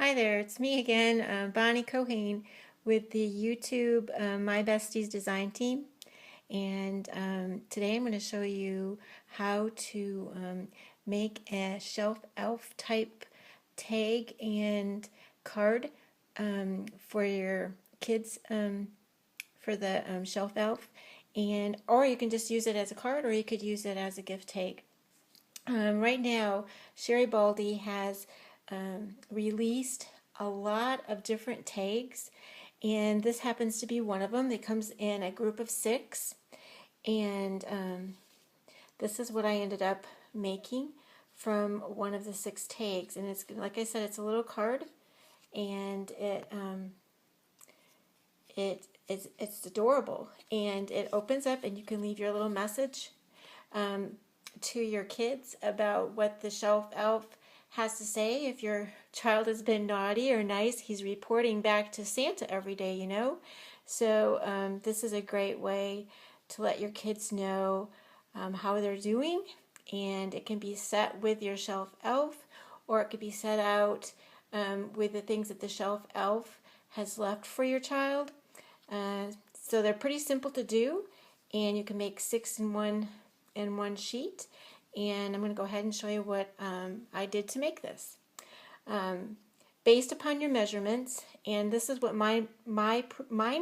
Hi there, it's me again, Bonnie Kohane with the YouTube My Besties design team. And today I'm going to show you how to make a shelf elf type tag and card for your kids for the shelf elf. Or you can just use it as a card, or you could use it as a gift tag. Right now, Sherri Baldy has released a lot of different tags, and this happens to be one of them. It comes in a group of 6, and this is what I ended up making from one of the 6 tags. And it's, like I said, it's a little card, and it's adorable, and it opens up, and you can leave your little message to your kids about what the shelf elf has to say. If your child has been naughty or nice, he's reporting back to Santa every day, you know. So this is a great way to let your kids know how they're doing, and it can be set with your shelf elf, or it could be set out with the things that the shelf elf has left for your child. So they're pretty simple to do, and you can make 6 in one sheet. And I'm going to go ahead and show you what I did to make this. Based upon your measurements, and this is what mine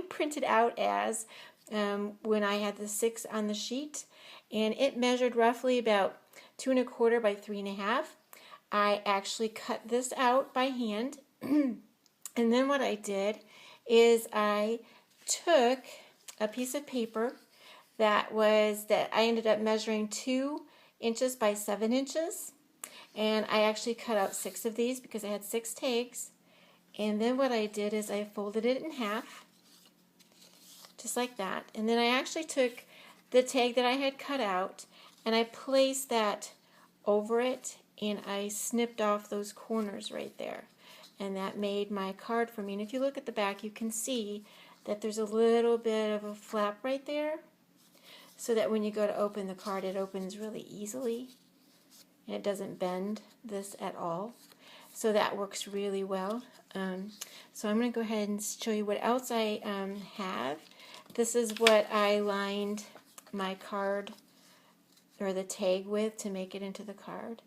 printed out as when I had the 6 on the sheet, and it measured roughly about 2 1/4 by 3 1/2. I actually cut this out by hand, and then what I did is I took a piece of paper that I ended up measuring 2 inches by 7 inches, and I actually cut out 6 of these because I had 6 tags. And then what I did is I folded it in half, just like that, and then I actually took the tag that I had cut out and I placed that over it, and I snipped off those corners right there, and that made my card for me. And if you look at the back, you can see that there's a little bit of a flap right there, so that when you go to open the card, it opens really easily, and it doesn't bend this at all. So that works really well. So I'm going to go ahead and show you what else I have. This is what I lined my card, or the tag, with to make it into the card.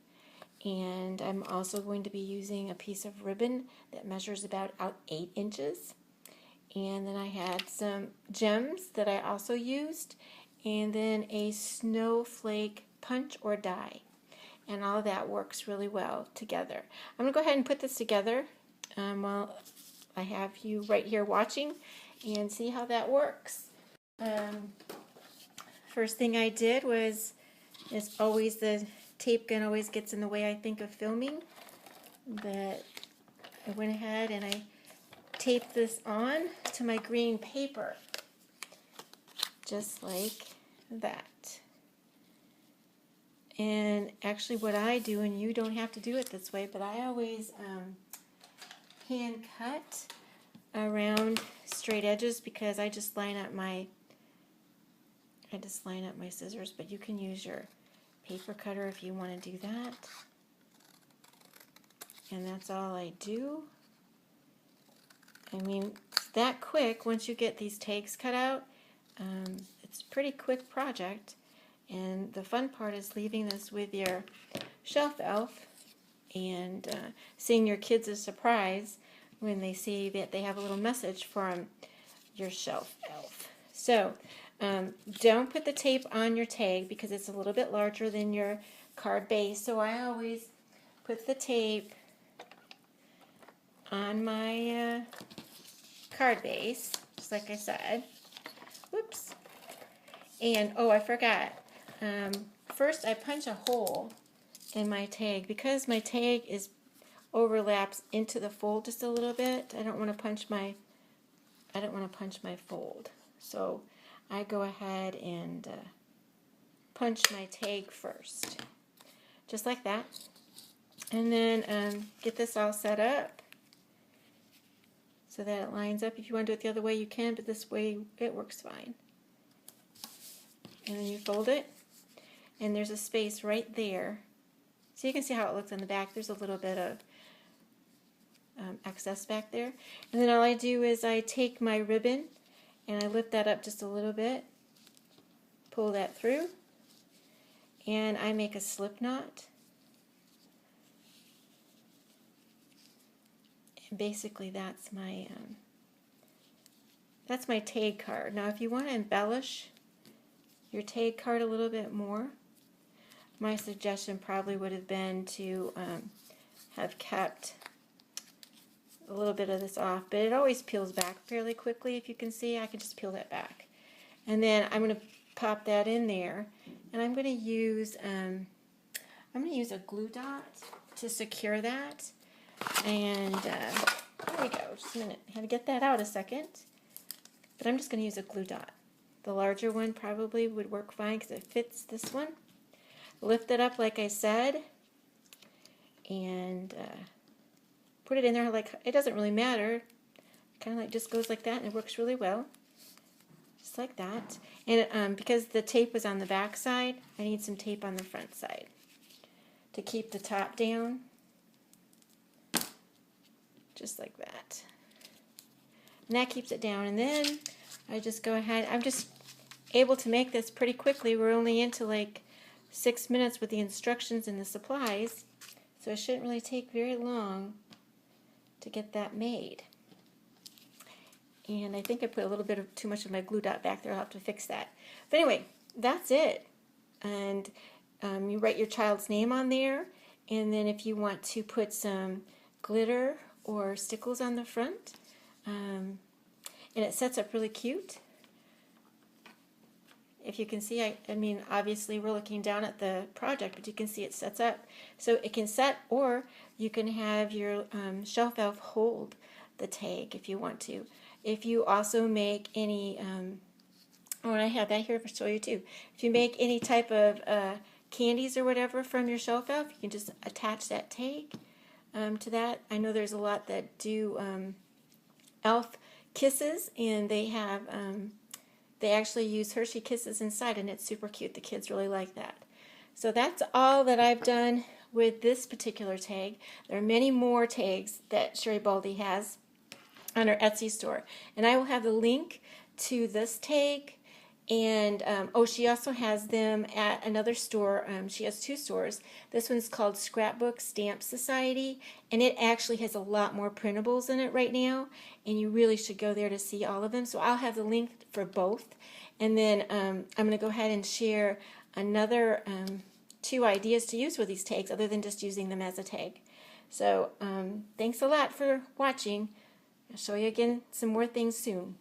And I'm also going to be using a piece of ribbon that measures about 8 inches. And then I had some gems that I also used, and then a snowflake punch or die. And all of that works really well together. I'm going to go ahead and put this together while I have you right here watching and see how that works. First thing I did was, as always, the tape gun always gets in the way, I think, of filming, but I went ahead and I taped this on to my green paper, just like that. And actually what I do, and you don't have to do it this way, but I always hand cut around straight edges, because I just line up my scissors, but you can use your paper cutter if you want to do that. And that's all I do. I mean, it's that quick once you get these tags cut out. It's a pretty quick project, and the fun part is leaving this with your shelf elf and seeing your kids a surprise when they see that they have a little message from your shelf elf. So don't put the tape on your tag because it's a little bit larger than your card base, so I always put the tape on my card base, just like I said. Whoops. And oh, I forgot. First, I punch a hole in my tag because my tag overlaps into the fold just a little bit. I don't want to punch my fold, so I go ahead and punch my tag first, just like that, and then get this all set up so that it lines up. If you want to do it the other way, you can, but this way it works fine. And then you fold it, and there's a space right there, so you can see how it looks on the back. There's a little bit of excess back there. And then all I do is I take my ribbon and I lift that up just a little bit, pull that through, and I make a slip knot. And basically that's my tag card. Now if you want to embellish your tag card a little bit more, my suggestion probably would have been to have kept a little bit of this off, but it always peels back fairly quickly. If you can see, I can just peel that back. And then I'm going to pop that in there, and I'm going to use a glue dot to secure that. And there we go. Just a minute. I had to get that out a second. But I'm just going to use a glue dot. The larger one probably would work fine because it fits this one. Lift it up like I said, and put it in there. Like, it doesn't really matter. Kind of like just goes like that, and it works really well. Just like that. And because the tape was on the back side, I need some tape on the front side to keep the top down. Just like that. And that keeps it down. And then I just go ahead. I'm just able to make this pretty quickly. We're only into like 6 minutes with the instructions and the supplies, so it shouldn't really take very long to get that made. And I think I put a little bit of too much of my glue dot back there. I'll have to fix that. But anyway, that's it. And you write your child's name on there, and then if you want to put some glitter or stickles on the front, and it sets up really cute. If you can see, I mean, obviously we're looking down at the project, but you can see it sets up. So it can set, or you can have your shelf elf hold the tag if you want to. If you also make any, oh, and I have that here to show you too. If you make any type of candies or whatever from your shelf elf, you can just attach that tag to that. I know there's a lot that do elf kisses, and they have they actually use Hershey Kisses inside, and it's super cute. The kids really like that. So that's all that I've done with this particular tag. There are many more tags that Sherri Baldy has on her Etsy store, and I will have the link to this tag. And oh, she also has them at another store. She has 2 stores. This one's called Scrapbook Stamp Society, and it actually has a lot more printables in it right now, and you really should go there to see all of them. So I'll have the link for both, and then I'm going to go ahead and share another 2 ideas to use with these tags other than just using them as a tag. So thanks a lot for watching. I'll show you again some more things soon.